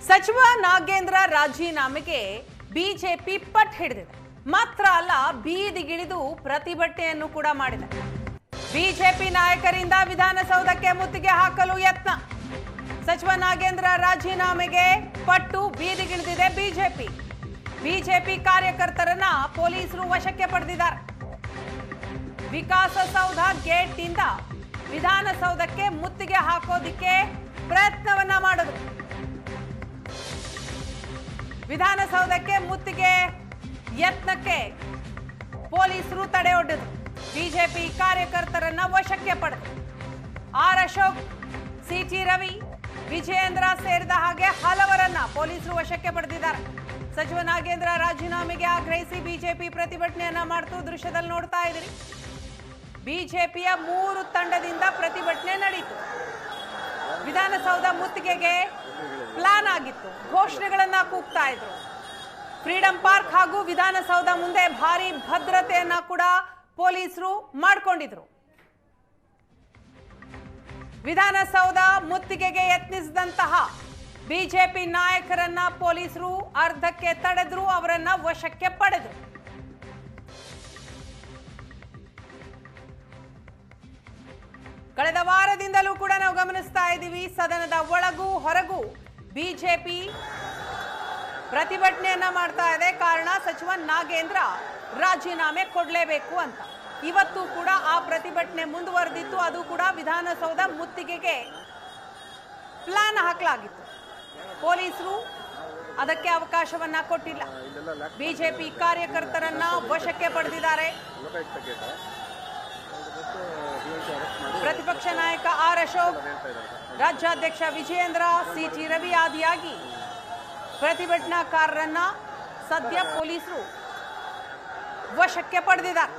ಸಚಿವ ನಾಗೇಂದ್ರ ರಾಜೀನಾಮೆಗೆ ಬಿಜೆಪಿ ಪಟ್ಟು ಹಿಡಿದಿದೆ. ಮಾತ್ರ ಅಲ್ಲ, ಬೀದಿಗಿಳಿದು ಪ್ರತಿಭಟನೆಯನ್ನು ಕೂಡ ಮಾಡಿದೆ. ಬಿಜೆಪಿ ನಾಯಕರಿಂದ ವಿಧಾನಸೌಧಕ್ಕೆ ಮುತ್ತಿಗೆ ಹಾಕಲು ಯತ್ನ. ಸಚಿವ ನಾಗೇಂದ್ರ ರಾಜೀನಾಮೆಗೆ ಪಟ್ಟು ಬೀದಿಗಿಳಿದಿದೆ ಬಿಜೆಪಿ. ಬಿಜೆಪಿ ಕಾರ್ಯಕರ್ತರನ್ನ ಪೊಲೀಸರು ವಶಕ್ಕೆ ಪಡೆದಿದ್ದಾರೆ. ವಿಕಾಸಸೌಧ ಗೇಟ್ನಿಂದ ವಿಧಾನಸೌಧಕ್ಕೆ ಮುತ್ತಿಗೆ ಹಾಕೋದಿಕ್ಕೆ ಪ್ರಯತ್ನವನ್ನ ಮಾಡಿದ್ರು. ವಿಧಾನಸೌಧಕ್ಕೆ ಮುತ್ತಿಗೆ ಯತ್ನಕ್ಕೆ ಪೊಲೀಸರು ತಡೆಯೊಡ್ಡಿದ್ರು. ಬಿಜೆಪಿ ಕಾರ್ಯಕರ್ತರನ್ನ ವಶಕ್ಕೆ ಪಡೆದರು. ಆರ್ ಅಶೋಕ್, ಸಿಟಿ ರವಿ, ವಿಜಯೇಂದ್ರ ಸೇರಿದ ಹಾಗೆ ಹಲವರನ್ನ ಪೊಲೀಸರು ವಶಕ್ಕೆ ಪಡೆದಿದ್ದಾರೆ. ಸಚಿವ ನಾಗೇಂದ್ರ ರಾಜೀನಾಮೆಗೆ ಆಗ್ರಹಿಸಿ ಬಿಜೆಪಿ ಪ್ರತಿಭಟನೆಯನ್ನ ಮಾಡ್ತು. ದೃಶ್ಯದಲ್ಲಿ ನೋಡ್ತಾ ಇದ್ದೀರಿ, ಬಿಜೆಪಿಯ 3 ತಂಡದಿಂದ ಪ್ರತಿಭಟನೆ ನಡೆಯಿತು. ವಿಧಾನಸೌಧ ಮುತ್ತಿಗೆಗೆ ಪ್ಲಾನ್ ಆಗಿತ್ತು. ಘೋಷಣೆಗಳನ್ನ ಕೂಗ್ತಾ ಇದ್ರು. ಫ್ರೀಡಂ ಪಾರ್ಕ್ ಹಾಗೂ ವಿಧಾನಸೌಧ ಮುಂದೆ ಭಾರಿ ಭದ್ರತೆಯನ್ನ ಕೂಡ ಪೊಲೀಸರು ಮಾಡಿಕೊಂಡಿದ್ರು. ವಿಧಾನಸೌಧ ಮುತ್ತಿಗೆಗೆ ಯತ್ನಿಸಿದಂತಹ ಬಿಜೆಪಿ ನಾಯಕರನ್ನ ಪೊಲೀಸರು ಅರ್ಧಕ್ಕೆ ತಡೆದ್ರು, ಅವರನ್ನ ವಶಕ್ಕೆ ಪಡೆದ್ರು. ಕಳೆದ ವಾರದಿಂದಲೂ ಕೂಡ ನಾವು ಗಮನಿಸ್ತಾ ಇದ್ದೀವಿ, ಸದನದ ಒಳಗೂ ಹೊರಗೂ ಬಿಜೆಪಿ ಪ್ರತಿಭಟನೆಯನ್ನ ಮಾಡ್ತಾ ಇದೆ. ಕಾರಣ ಸಚಿವ ನಾಗೇಂದ್ರ ರಾಜೀನಾಮೆ ಕೊಡಲೇಬೇಕು ಅಂತ. ಇವತ್ತು ಕೂಡ ಆ ಪ್ರತಿಭಟನೆ ಮುಂದುವರೆದಿತ್ತು. ಅದು ಕೂಡ ವಿಧಾನಸೌಧ ಮುತ್ತಿಗೆಗೆ ಪ್ಲಾನ್ ಹಾಕಲಾಗಿತ್ತು. ಪೊಲೀಸರು ಅದಕ್ಕೆ ಅವಕಾಶವನ್ನ ಕೊಟ್ಟಿಲ್ಲ. ಬಿಜೆಪಿ ಕಾರ್ಯಕರ್ತರನ್ನ ವಶಕ್ಕೆ ಪಡೆದಿದ್ದಾರೆ. ಪ್ರತಿಪಕ್ಷ ನಾಯಕ ಆರ್ ಅಶೋಕ್, ರಾಜ್ಯಾಧ್ಯಕ್ಷ ವಿಜಯೇಂದ್ರ, ಸಿಟಿ ರವಿ ಆದಿಯಾಗಿ ಪ್ರತಿಭಟನಾಕಾರರನ್ನ ಸದ್ಯ ಪೊಲೀಸರು ವಶಕ್ಕೆ ಪಡೆದಿದ್ದಾರೆ.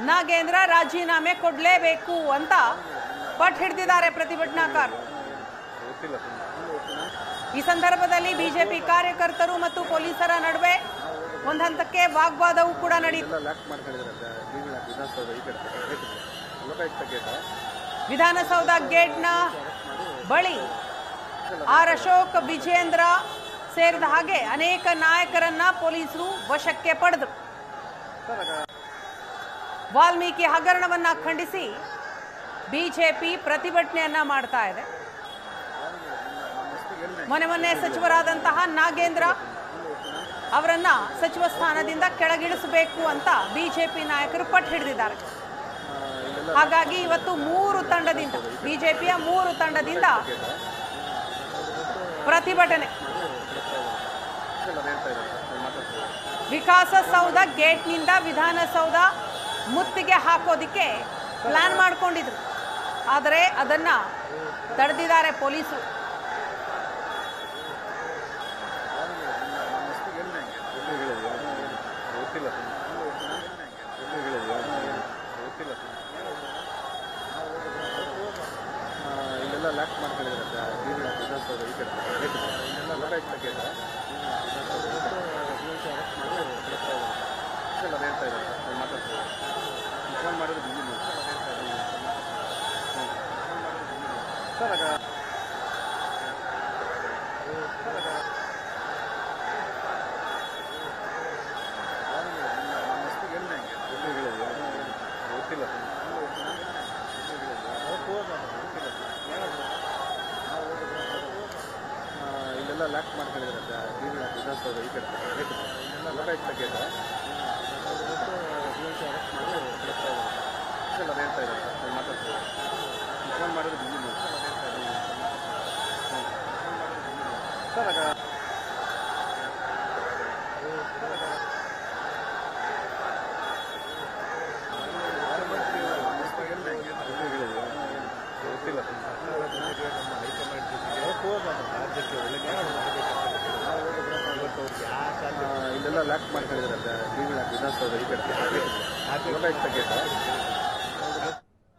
ನಾಗೇಂದ್ರ ರಾಜೀನಾಮೆ ಕೊಡಲೇಬೇಕು ಅಂತ ಪಟ್ಟು ಹಿಡಿದಿದ್ದಾರೆ ಪ್ರತಿಭಟನಾಕಾರರು. ಈ ಸಂದರ್ಭದಲ್ಲಿ ಬಿಜೆಪಿ ಕಾರ್ಯಕರ್ತರು ಮತ್ತು ಪೊಲೀಸರ ನಡುವೆ ಒಂದು ಹಂತಕ್ಕೆ ವಾಗ್ವಾದವೂ ಕೂಡ ನಡೆಯಿತು. ವಿಧಾನಸೌಧ ಗೇಟ್ನ ಬಳಿ ಆರ್ ಅಶೋಕ್, ವಿಜಯೇಂದ್ರ ಸೇರಿದ ಹಾಗೆ ಅನೇಕ ನಾಯಕರನ್ನ ಪೊಲೀಸರು ವಶಕ್ಕೆ ಪಡೆದರು. ವಾಲ್ಮೀಕಿ ಹಗರಣವನ್ನ ಖಂಡಿಸಿ ಬಿಜೆಪಿ ಪ್ರತಿಭಟನೆಯನ್ನ ಮಾಡ್ತಾ ಇದೆ. ಮೊನ್ನೆ ಸಚಿವರಾದಂತಹ ನಾಗೇಂದ್ರ ಅವರನ್ನ ಸಚಿವ ಸ್ಥಾನದಿಂದ ಕೆಳಗಿಳಿಸಬೇಕು ಅಂತ ಬಿಜೆಪಿ ನಾಯಕರು ಪಟ್ಟು ಹಿಡಿದಿದ್ದಾರೆ. ಹಾಗಾಗಿ ಇವತ್ತು 3 ತಂಡದಿಂದ, ಬಿಜೆಪಿಯ 3 ತಂಡದಿಂದ ಪ್ರತಿಭಟನೆ. ವಿಕಾಸಸೌಧ ಗೇಟ್ನಿಂದ ವಿಧಾನಸೌಧ ಮುತ್ತಿಗೆ ಹಾಕೋದಿಕ್ಕೆ ಪ್ಲಾನ್ ಮಾಡ್ಕೊಂಡಿದ್ರು. ಆದರೆ ಅದನ್ನ ತಡೆದಿದ್ದಾರೆ ಪೊಲೀಸರು.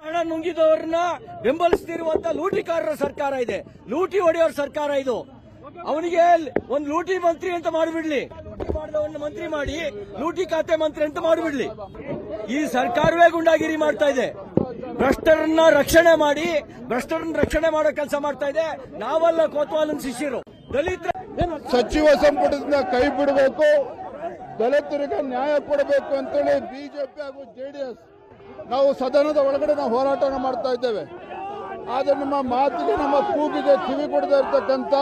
ಹಣ ನುಂಗಿದವರನ್ನ ಬೆಂಬಲಿಸ್ತಿರುವಂತ ಲೂಟಿಕಾರರ ಸರ್ಕಾರ ಇದೆ, ಲೂಟಿ ಹೊಡೆಯೋರ ಸರ್ಕಾರ ಇದು. ಅವನಿಗೆ ಒಂದು ಲೂಟಿ ಮಂತ್ರಿ ಅಂತ ಮಾಡಿಬಿಡ್ಲಿ, ಮಂತ್ರಿ ಮಾಡಿ ಲೂಟಿ ಖಾತೆ ಮಂತ್ರಿ ಅಂತ ಮಾಡಿಬಿಡ್ಲಿ. ಈ ಸರ್ಕಾರವೇ ಗುಂಡಾಗಿರಿ ಮಾಡ್ತಾ ಇದೆ. ಭ್ರಷ್ಟರನ್ನ ರಕ್ಷಣೆ ಮಾಡಿ ಭ್ರಷ್ಟರನ್ನ ರಕ್ಷಣೆ ಮಾಡೋ ಕೆಲಸ ಮಾಡ್ತಾ ಇದೆ. ನಾವೆಲ್ಲ ಕೋತ್ವಾಲನ್ ಶಿಷ್ಯರು. ದಲಿತ ಸಚಿವ ಸಂಪುಟದಿಂದ ಕೈ ಬಿಡಬೇಕು, ದಲಿತರಿಗೆ ನ್ಯಾಯ ಕೊಡಬೇಕು ಅಂತೇಳಿ ಬಿಜೆಪಿ ಹಾಗೂ ಜೆಡಿಎಸ್ ನಾವು ಸದನದ ಒಳಗಡೆ ನಾವು ಹೋರಾಟವನ್ನು ಮಾಡ್ತಾ ಇದ್ದೇವೆ. ಆದರೆ ನಮ್ಮ ಮಾತಿಗೆ, ನಮ್ಮ ಕೂಗಿಗೆ ಕಿವಿ ಕೊಡದೇ ಇರತಕ್ಕಂಥ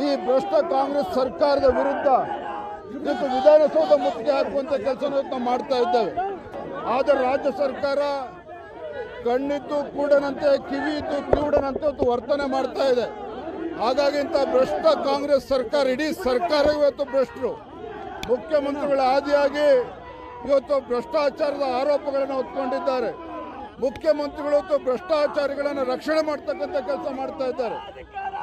ಈ ಭ್ರಷ್ಟ ಕಾಂಗ್ರೆಸ್ ಸರ್ಕಾರದ ವಿರುದ್ಧ ಇವತ್ತು ವಿಧಾನಸೌಧ ಮುತ್ತಿಗೆ ಹಾಕುವಂತ ಕೆಲಸ ನಾವು ಮಾಡ್ತಾ ಇದ್ದೇವೆ. ಆದರೆ ರಾಜ್ಯ ಸರ್ಕಾರ ಕಣ್ಣಿದ್ದು ಕೂಡನಂತೆ, ಕಿವಿ ಇದ್ದು ಕಿವುಡನಂತೆ ಇವತ್ತು ವರ್ತನೆ ಮಾಡ್ತಾ ಇದೆ. ಹಾಗಾಗಿ ಇಂಥ ಭ್ರಷ್ಟ ಕಾಂಗ್ರೆಸ್ ಸರ್ಕಾರ, ಇಡೀ ಸರ್ಕಾರ ಇವತ್ತು ಭ್ರಷ್ಟರು. ಮುಖ್ಯಮಂತ್ರಿಗಳ ಆದಿಯಾಗಿ ಇವತ್ತು ಭ್ರಷ್ಟಾಚಾರದ ಆರೋಪಗಳನ್ನು ಹೊತ್ಕೊಂಡಿದ್ದಾರೆ. ಮುಖ್ಯಮಂತ್ರಿಗಳು ಇವತ್ತು ಭ್ರಷ್ಟಾಚಾರಿಗಳನ್ನು ರಕ್ಷಣೆ ಮಾಡ್ತಕ್ಕಂಥ ಕೆಲಸ ಮಾಡ್ತಾ ಇದ್ದಾರೆ.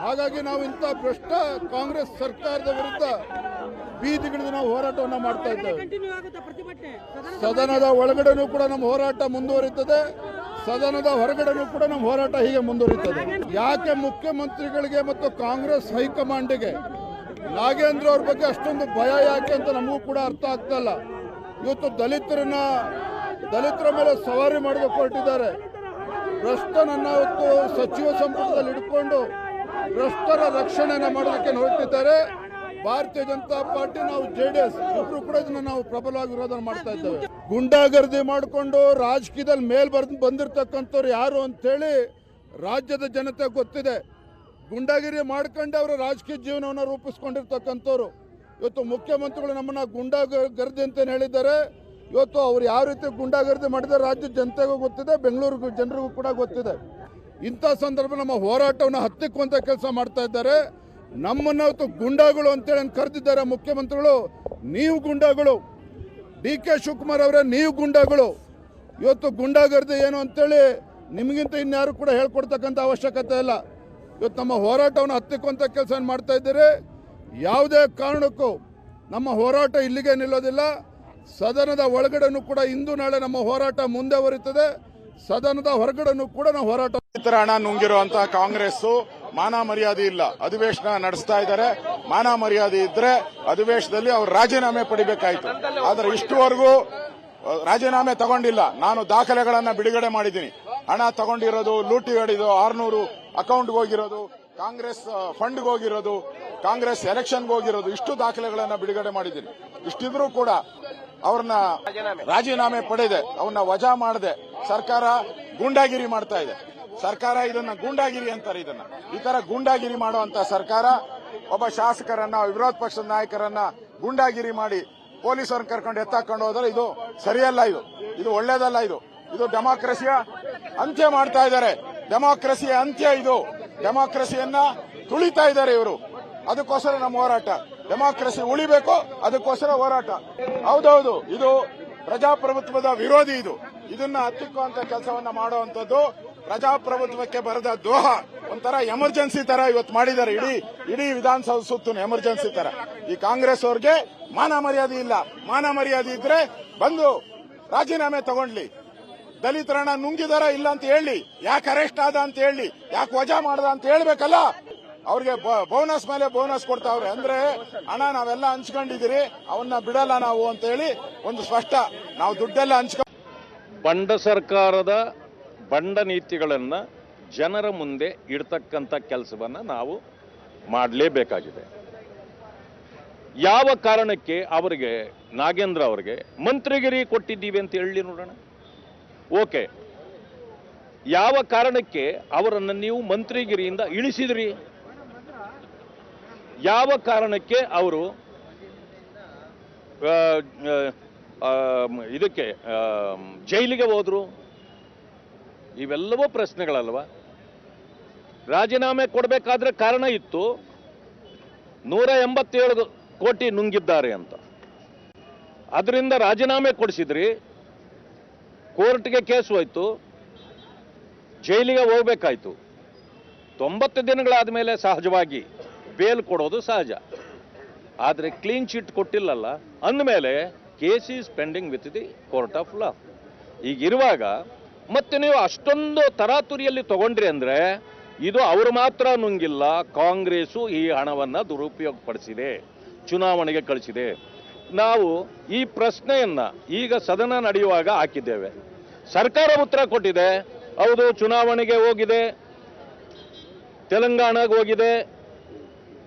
ಹಾಗಾಗಿ ನಾವು ಇಂಥ ಭ್ರಷ್ಟ ಕಾಂಗ್ರೆಸ್ ಸರ್ಕಾರದ ವಿರುದ್ಧ ಬೀದಿಗಿಳಿದು ನಾವು ಹೋರಾಟವನ್ನು ಮಾಡ್ತಾ ಇದ್ದೇವೆ. ಸದನದ ಒಳಗಡೆನೂ ಕೂಡ ನಮ್ಮ ಹೋರಾಟ ಮುಂದುವರಿಯುತ್ತದೆ, ಸದನದ ಹೊರಗಡೆನೂ ಕೂಡ ನಮ್ಮ ಹೋರಾಟ ಹೀಗೆ ಮುಂದುವರಿಯುತ್ತದೆ. ಯಾಕೆ ಮುಖ್ಯಮಂತ್ರಿಗಳಿಗೆ ಮತ್ತು ಕಾಂಗ್ರೆಸ್ ಹೈಕಮಾಂಡ್ಗೆ ನಾಗೇಂದ್ರ ಅವ್ರ ಬಗ್ಗೆ ಅಷ್ಟೊಂದು ಭಯ ಯಾಕೆ ಅಂತ ನಮಗೂ ಕೂಡ ಅರ್ಥ ಆಗ್ತಾ ಇಲ್ಲ. ಇವತ್ತು ದಲಿತರ ಮೇಲೆ ಸವಾರಿ ಮಾಡಬೇಕು ಹೊರಟಿದ್ದಾರೆ. ಭ್ರಷ್ಟನನ್ನ ಇವತ್ತು ಸಚಿವ ಸಂಪುಟದಲ್ಲಿ ಇಟ್ಕೊಂಡು ಭ್ರಷ್ಟರ ರಕ್ಷಣೆಯನ್ನು ಮಾಡೋದಕ್ಕೆ ಹೊರಟಿದ್ದಾರೆ. ಭಾರತೀಯ ಜನತಾ ಪಾರ್ಟಿ, ನಾವು ಜೆಡಿಎಸ್ ಇಬ್ರು ಕೂಡ ಇದನ್ನ ನಾವು ಪ್ರಬಲವಾಗಿ ವಿರೋಧ ಮಾಡ್ತಾ ಇದ್ದೇವೆ. ಗುಂಡಾಗರ್ದಿ ಮಾಡಿಕೊಂಡು ರಾಜಕೀಯದಲ್ಲಿ ಮೇಲ್ ಬಂದಿರತಕ್ಕಂಥವ್ರು ಯಾರು ಅಂತೇಳಿ ರಾಜ್ಯದ ಜನತೆ ಗೊತ್ತಿದೆ. ಗುಂಡಾಗಿರಿ ಮಾಡ್ಕೊಂಡು ಅವರ ರಾಜಕೀಯ ಜೀವನವನ್ನು ರೂಪಿಸ್ಕೊಂಡಿರ್ತಕ್ಕಂಥವ್ರು. ಇವತ್ತು ಮುಖ್ಯಮಂತ್ರಿಗಳು ನಮ್ಮನ್ನ ಗುಂಡಾಗರ್ದಿ ಅಂತ ಹೇಳಿದ್ದಾರೆ. ಇವತ್ತು ಅವ್ರು ಯಾವ ರೀತಿ ಗುಂಡಾಗರ್ದಿ ಮಾಡಿದ್ದಾರೆ ರಾಜ್ಯದ ಜನತೆಗೂ ಗೊತ್ತಿದೆ, ಬೆಂಗಳೂರು ಜನರಿಗೂ ಕೂಡ ಗೊತ್ತಿದೆ. ಇಂಥ ಸಂದರ್ಭ ನಮ್ಮ ಹೋರಾಟವನ್ನು ಹತ್ತಿಕ್ಕುವಂತ ಕೆಲಸ ಮಾಡ್ತಾ ಇದ್ದಾರೆ. ನಮ್ಮನ್ನ ಇವತ್ತು ಗುಂಡಾಗಳು ಅಂತೇಳಿ ಕರೆದಿದ್ದಾರೆ ಮುಖ್ಯಮಂತ್ರಿಗಳು. ನೀವು ಗುಂಡಾಗಳು, DK ಶಿವಕುಮಾರ್ ಅವರೇ ನೀವು ಗುಂಡಾಗಳು. ಇವತ್ತು ಗುಂಡಾಗರ್ದಿ ಏನು ಅಂತೇಳಿ ನಿಮಗಿಂತ ಇನ್ಯಾರು ಕೂಡ ಹೇಳ್ಕೊಡ್ತಕ್ಕಂಥ ಅವಶ್ಯಕತೆ ಇಲ್ಲ. ಇವತ್ತು ನಮ್ಮ ಹೋರಾಟವನ್ನು ಹತ್ತಿಕ್ಕುವಂಥ ಕೆಲಸ ಮಾಡ್ತಾ ಇದ್ದೀರಿ. ಯಾವುದೇ ಕಾರಣಕ್ಕೂ ನಮ್ಮ ಹೋರಾಟ ಇಲ್ಲಿಗೆ ನಿಲ್ಲೋದಿಲ್ಲ. ಸದನದ ಒಳಗಡೆನೂ ಕೂಡ ಇಂದು ನಾಳೆ ನಮ್ಮ ಹೋರಾಟ ಮುಂದುವರಿಯುತ್ತದೆ. ಸದನದ ಹೊರಗಡೆನೂ ಕೂಡ ನಾವು ಹೋರಾಟ. ರೈತರ ಹಣ ನುಂಗಿರುವಂತಹ ಕಾಂಗ್ರೆಸ್ ಮಾನ ಮರ್ಯಾದೆ ಇಲ್ಲ, ಅಧಿವೇಶನ ನಡೆಸ್ತಾ ಇದ್ದಾರೆ. ಮಾನ ಮರ್ಯಾದೆ ಇದ್ರೆ ಅಧಿವೇಶನದಲ್ಲಿ ಅವರು ರಾಜೀನಾಮೆ ಪಡಿಬೇಕಾಯ್ತು. ಆದರೆ ಇಷ್ಟುವರೆಗೂ ರಾಜೀನಾಮೆ ತಗೊಂಡಿಲ್ಲ. ನಾನು ದಾಖಲೆಗಳನ್ನ ಬಿಡುಗಡೆ ಮಾಡಿದ್ದೀನಿ. ಹಣ ತಗೊಂಡಿರೋದು, ಲೂಟಿ ಹೊಡೆದು 600 ಅಕೌಂಟ್ಗೆ ಹೋಗಿರೋದು, ಕಾಂಗ್ರೆಸ್ ಫಂಡ್ಗೆ ಹೋಗಿರೋದು, ಕಾಂಗ್ರೆಸ್ ಎಲೆಕ್ಷನ್ಗೆ ಹೋಗಿರೋದು, ಇಷ್ಟು ದಾಖಲೆಗಳನ್ನ ಬಿಡುಗಡೆ ಮಾಡಿದ್ದೀನಿ. ಇಷ್ಟಿದ್ರೂ ಕೂಡ ಅವ್ರನ್ನ ರಾಜೀನಾಮೆ ಪಡೆದೆ, ಅವನ್ನ ವಜಾ ಮಾಡದೆ ಸರ್ಕಾರ ಗೂಂಡಾಗಿರಿ ಮಾಡ್ತಾ ಇದೆ. ಸರ್ಕಾರ ಇದನ್ನ ಗೂಂಡಾಗಿರಿ ಅಂತಾರೆ. ಈ ತರ ಗೂಂಡಾಗಿರಿ ಮಾಡುವಂತ ಸರ್ಕಾರ ಒಬ್ಬ ಶಾಸಕರನ್ನ, ವಿರೋಧ ಪಕ್ಷದ ನಾಯಕರನ್ನ ಗೂಂಡಾಗಿರಿ ಮಾಡಿ ಪೊಲೀಸರನ್ನ ಕರ್ಕೊಂಡು ಎತ್ತಾಕೊಂಡು ಹೋದ್ರೆ ಇದು ಸರಿಯಲ್ಲ. ಇದು ಒಳ್ಳೇದಲ್ಲ. ಇದು ಡೆಮಾಕ್ರಸಿಯ ಅಂತ್ಯ ಮಾಡ್ತಾ ಇದ್ದಾರೆ. ಡೆಮಾಕ್ರಸಿಯ ಅಂತ್ಯ ಇದು. ಡೆಮಾಕ್ರಸಿಯನ್ನ ತುಳಿತಾ ಇದ್ದಾರೆ ಇವರು. ಅದಕ್ಕೋಸ್ಕರ ನಮ್ಮ ಹೋರಾಟ. ಡೆಮಾಕ್ರಸಿ ಉಳಿಬೇಕು, ಅದಕ್ಕೋಸ್ಕರ ಹೋರಾಟ. ಹೌದೌದು, ಇದು ಪ್ರಜಾಪ್ರಭುತ್ವದ ವಿರೋಧಿ. ಇದನ್ನ ಹತ್ತಿಕ್ಕುವಂತ ಕೆಲಸವನ್ನ ಮಾಡುವಂತದ್ದು ಪ್ರಜಾಪ್ರಭುತ್ವಕ್ಕೆ ಬರೆದ ದ್ರೋಹ. ಒಂಥರ ಎಮರ್ಜೆನ್ಸಿ ತರ ಇವತ್ತು ಮಾಡಿದ್ದಾರೆ. ಇಡೀ ವಿಧಾನಸೌಧ ಸುತ್ತೂ ಎಮರ್ಜೆನ್ಸಿ ತರ. ಈ ಕಾಂಗ್ರೆಸ್ ಅವ್ರಿಗೆ ಮಾನ ಮರ್ಯಾದೆ ಇಲ್ಲ. ಮಾನ ಮರ್ಯಾದೆ ಇದ್ರೆ ಬಂದು ರಾಜೀನಾಮೆ ತಗೊಂಡ್ಲಿ. ದಲಿತರನ್ನ ನುಂಗಿದಾರ ಇಲ್ಲ ಅಂತ ಹೇಳಿ, ಯಾಕೆ ಅರೆಸ್ಟ್ ಆದ ಅಂತ ಹೇಳಿ, ಯಾಕೆ ವಜಾ ಮಾಡ್ದ ಅಂತ ಹೇಳ್ಬೇಕಲ್ಲ. ಅವ್ರಿಗೆ ಬೋನಸ್ ಮೇಲೆ ಬೋನಸ್ ಕೊಡ್ತಾವ್ರೆ. ಅಂದ್ರೆ ಹಣ ನಾವೆಲ್ಲ ಹಂಚ್ಕೊಂಡಿದ್ದೀರಿ, ಅವನ್ನ ಬಿಡಲ್ಲ ನಾವು ಅಂತ ಹೇಳಿ ಒಂದು ಸ್ಪಷ್ಟ. ನಾವು ದುಡ್ಡೆಲ್ಲ ಬಂಡ ಸರ್ಕಾರದ ಬಂಡ ನೀತಿಗಳನ್ನ ಜನರ ಮುಂದೆ ಇಡ್ತಕ್ಕಂಥ ಕೆಲಸವನ್ನ ನಾವು ಮಾಡಲೇಬೇಕಾಗಿದೆ. ಯಾವ ಕಾರಣಕ್ಕೆ ಅವರಿಗೆ, ನಾಗೇಂದ್ರ ಅವರಿಗೆ ಮಂತ್ರಿಗಿರಿ ಕೊಟ್ಟಿದ್ದೀವಿ ಅಂತ ಹೇಳಿ ನೋಡೋಣ. ಓಕೆ, ಯಾವ ಕಾರಣಕ್ಕೆ ಅವರನ್ನು ನೀವು ಮಂತ್ರಿಗಿರಿಯಿಂದ ಇಳಿಸಿದ್ರಿ? ಯಾವ ಕಾರಣಕ್ಕೆ ಅವರು ಇದಕ್ಕೆ ಜೈಲಿಗೆ ಹೋದ್ರು? ಇವೆಲ್ಲವೂ ಪ್ರಶ್ನೆಗಳಲ್ವಾ? ರಾಜೀನಾಮೆ ಕೊಡಬೇಕಾದ್ರೆ ಕಾರಣ ಇತ್ತು. 187 ಕೋಟಿ ನುಂಗಿದ್ದಾರೆ ಅಂತ. ಅದರಿಂದ ರಾಜೀನಾಮೆ ಕೊಡಿಸಿದ್ರಿ, ಕೋರ್ಟ್ಗೆ ಕೇಸ್ ಹೋಯ್ತು, ಜೈಲಿಗೆ ಹೋಗ್ಬೇಕಾಯ್ತು. 90 ದಿನಗಳಾದ ಮೇಲೆ ಸಹಜವಾಗಿ ಬೇಲ್ ಕೊಡೋದು ಸಹಜ. ಆದರೆ ಕ್ಲೀನ್ ಚಿಟ್ ಕೊಟ್ಟಿಲ್ಲಲ್ಲ, ಅಂದಮೇಲೆ case is pending with the court of law. ಈಗಿರುವಾಗ ಮತ್ತೆ ನೀವು ಅಷ್ಟೊಂದು ತರಾತುರಿಯಲ್ಲಿ ತಗೊಂಡ್ರಿ ಅಂದ್ರೆ ಇದು ಅವರು ಮಾತ್ರ ನುಂಗಿಲ್ಲ, ಕಾಂಗ್ರೆಸ್ಸು ಈ ಹಣವನ್ನು ದುರುಪಯೋಗಪಡಿಸಿದೆ, ಚುನಾವಣೆಗೆ ಕಳಿಸಿದೆ. ನಾವು ಈ ಪ್ರಶ್ನೆಯನ್ನ ಈಗ ಸದನ ನಡೆಯುವಾಗ ಹಾಕಿದ್ದೇವೆ. ಸರ್ಕಾರ ಉತ್ತರ ಕೊಟ್ಟಿದೆ, ಹೌದು, ಚುನಾವಣೆಗೆ ಹೋಗಿದೆ, ತೆಲಂಗಾಣಗೆ ಹೋಗಿದೆ,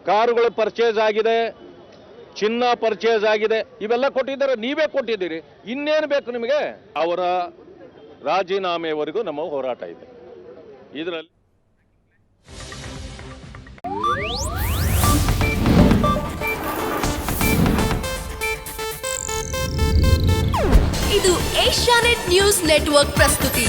ಕಾರುಗಳು ಪರ್ಚೇಸ್ ಆಗಿದೆ, ಚಿನ್ನ ಪರ್ಚೇಸ್ ಆಗಿದೆ, ಇವೆಲ್ಲ ಕೊಟ್ಟಿದ್ದಾರೆ. ನೀವೇ ಕೊಟ್ಟಿದ್ದೀರಿ, ಇನ್ನೇನು ಬೇಕು ನಿಮಗೆ? ಅವರ ರಾಜೀನಾಮೆವರೆಗೂ ನಮ್ಮ ಹೋರಾಟ ಇದೆ. ಇದರಲ್ಲಿ ಇದು ಏಷ್ಯಾನೆಟ್ ನ್ಯೂಸ್ ನೆಟ್ವರ್ಕ್ ಪ್ರಸ್ತುತಿ.